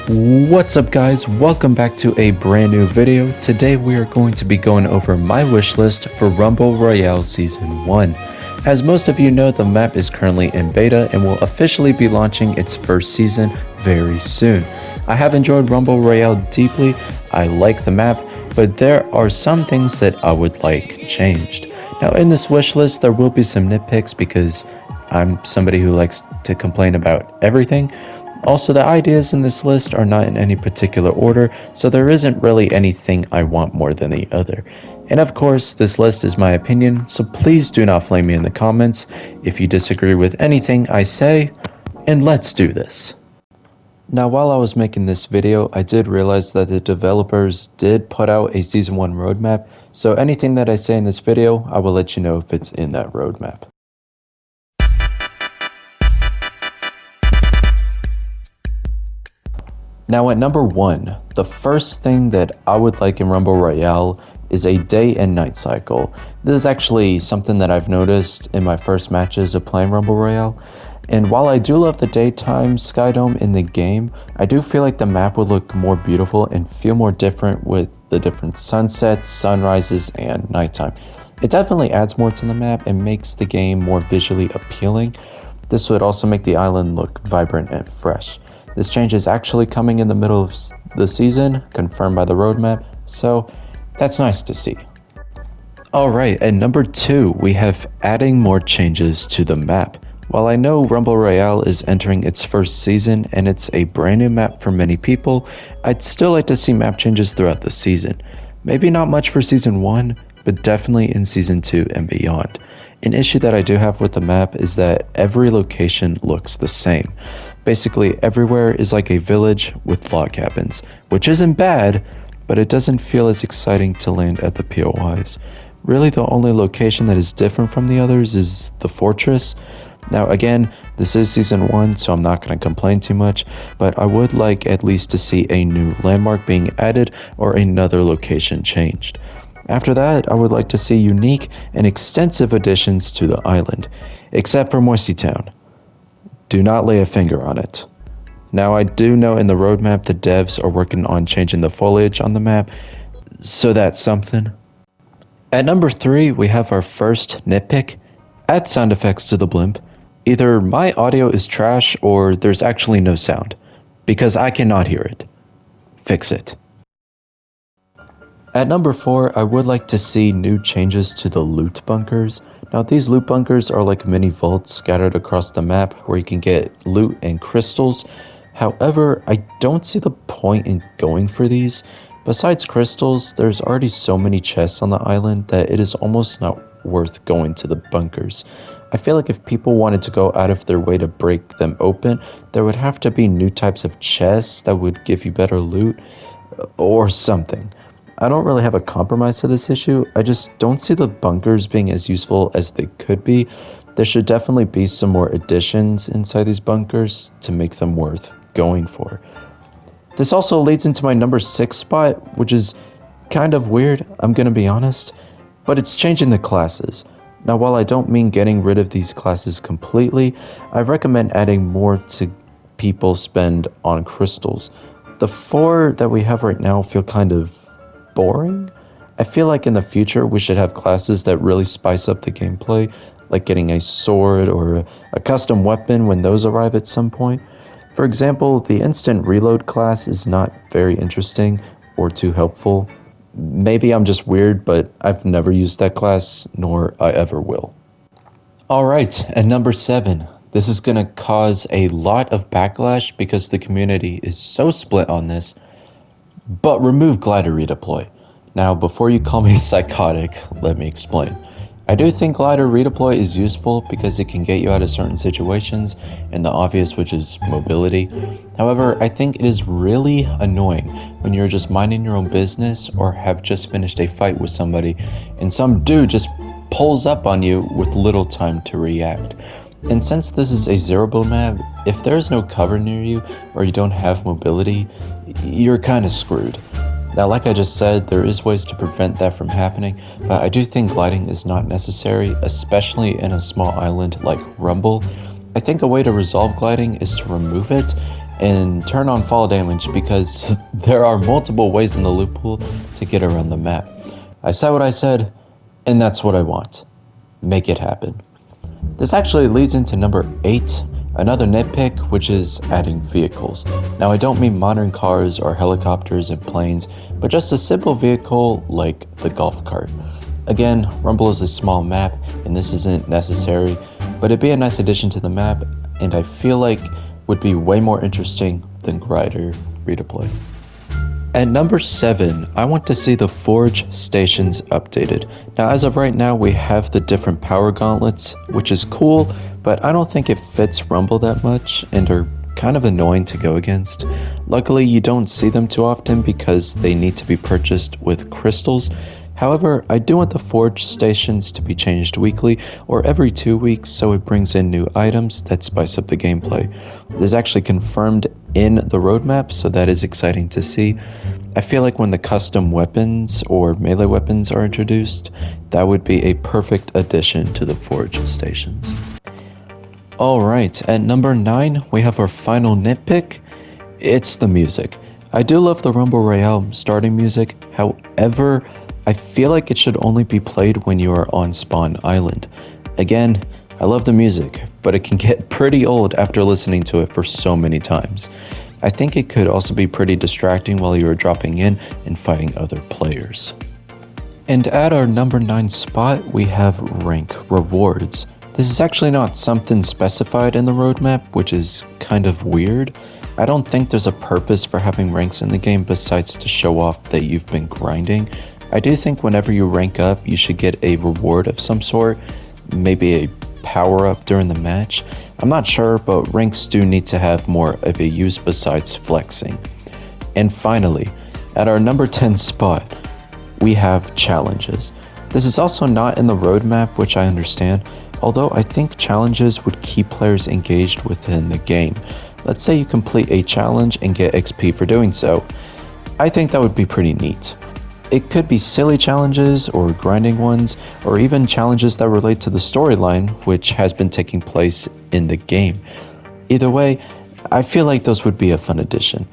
What's up guys, welcome back to a brand new video. Today we are going to be going over my wish list for Rumble Royale Season 1. As most of you know, the map is currently in beta and will officially be launching its first season very soon. I have enjoyed Rumble Royale deeply, I like the map, but there are some things that I would like changed. Now in this wish list there will be some nitpicks because I'm somebody who likes to complain about everything. Also, the ideas in this list are not in any particular order, so there isn't really anything I want more than the other. And of course, this list is my opinion, so please do not flame me in the comments if you disagree with anything I say, and let's do this. Now, while I was making this video, I did realize that the developers did put out a Season 1 roadmap, so anything that I say in this video, I will let you know if it's in that roadmap. Now at number 1, the first thing that I would like in Rumble Royale is a day and night cycle. This is actually something that I've noticed in my first matches of playing Rumble Royale. And while I do love the daytime Skydome in the game, I do feel like the map would look more beautiful and feel more different with the different sunsets, sunrises, and nighttime. It definitely adds more to the map and makes the game more visually appealing. This would also make the island look vibrant and fresh. This change is actually coming in the middle of the season, confirmed by the roadmap, so that's nice to see. Alright, at number 2, we have adding more changes to the map. While I know Rumble Royale is entering its first season and it's a brand new map for many people, I'd still like to see map changes throughout the season. Maybe not much for Season 1, but definitely in Season 2 and beyond. An issue that I do have with the map is that every location looks the same. Basically, everywhere is like a village with log cabins, which isn't bad, but it doesn't feel as exciting to land at the POIs. Really, the only location that is different from the others is the fortress. Now again, this is Season 1, so I'm not going to complain too much, but I would like at least to see a new landmark being added or another location changed. After that, I would like to see unique and extensive additions to the island, except for Moisty Town. Do not lay a finger on it. Now I do know in the roadmap the devs are working on changing the foliage on the map, so that's something. At number 3, we have our first nitpick. Add sound effects to the blimp. Either my audio is trash or there's actually no sound, because I cannot hear it. Fix it. At number 4, I would like to see new changes to the loot bunkers. Now these loot bunkers are like mini vaults scattered across the map where you can get loot and crystals. However, I don't see the point in going for these. Besides crystals, there's already so many chests on the island that it is almost not worth going to the bunkers. I feel like if people wanted to go out of their way to break them open, there would have to be new types of chests that would give you better loot or something. I don't really have a compromise to this issue, I just don't see the bunkers being as useful as they could be. There should definitely be some more additions inside these bunkers to make them worth going for. This also leads into my number 6 spot, which is kind of weird, I'm gonna be honest, but it's changing the classes. Now while I don't mean getting rid of these classes completely, I recommend adding more to people spend on crystals. The 4 that we have right now feel kind of boring. I feel like in the future we should have classes that really spice up the gameplay, like getting a sword or a custom weapon when those arrive at some point. For example, the instant reload class is not very interesting or too helpful. Maybe I'm just weird, but I've never used that class, nor I ever will. Alright, at number 7. This is gonna cause a lot of backlash because the community is so split on this. But remove glider redeploy. Now, before you call me psychotic, let me explain. I do think glider redeploy is useful because it can get you out of certain situations, and the obvious, which is mobility. However, I think it is really annoying when you're just minding your own business or have just finished a fight with somebody, and some dude just pulls up on you with little time to react. And since this is a zero build map, if there's no cover near you or you don't have mobility, you're kind of screwed. Now, like I just said, there is ways to prevent that from happening, but I do think gliding is not necessary, especially in a small island like Rumble. I think a way to resolve gliding is to remove it, and turn on fall damage because there are multiple ways in the loot pool to get around the map. I said what I said, and that's what I want. Make it happen. This actually leads into number 8, another nitpick, which is adding vehicles. Now I don't mean modern cars or helicopters and planes, but just a simple vehicle like the golf cart. Again, Rumble is a small map, and this isn't necessary, but it'd be a nice addition to the map, and I feel like would be way more interesting than Grider free-to-play. At number 7, I want to see the Forge stations updated. Now as of right now, we have the different power gauntlets, which is cool, but I don't think it fits Rumble that much, and are kind of annoying to go against. Luckily, you don't see them too often because they need to be purchased with crystals. However, I do want the Forge stations to be changed weekly or every 2 weeks so it brings in new items that spice up the gameplay. This is actually confirmed in the roadmap, so that is exciting to see. I feel like when the custom weapons or melee weapons are introduced, that would be a perfect addition to the Forge stations. Alright, at number 9, we have our final nitpick. It's the music. I do love the Rumble Royale starting music, however, I feel like it should only be played when you are on Spawn Island. Again, I love the music, but it can get pretty old after listening to it for so many times. I think it could also be pretty distracting while you are dropping in and fighting other players. And at our number 9 spot, we have rank rewards. This is actually not something specified in the roadmap, which is kind of weird. I don't think there's a purpose for having ranks in the game besides to show off that you've been grinding. I do think whenever you rank up, you should get a reward of some sort, maybe a power-up during the match. I'm not sure, but ranks do need to have more of a use besides flexing. And finally, at our number 10 spot, we have challenges. This is also not in the roadmap, which I understand, although I think challenges would keep players engaged within the game. Let's say you complete a challenge and get XP for doing so. I think that would be pretty neat. It could be silly challenges or grinding ones, or even challenges that relate to the storyline, which has been taking place in the game. Either way, I feel like those would be a fun addition.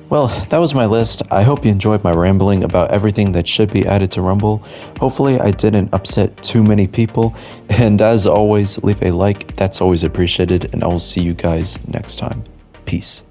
Well, that was my list. I hope you enjoyed my rambling about everything that should be added to Rumble. Hopefully I didn't upset too many people, and as always, leave a like, that's always appreciated, and I will see you guys next time. Peace.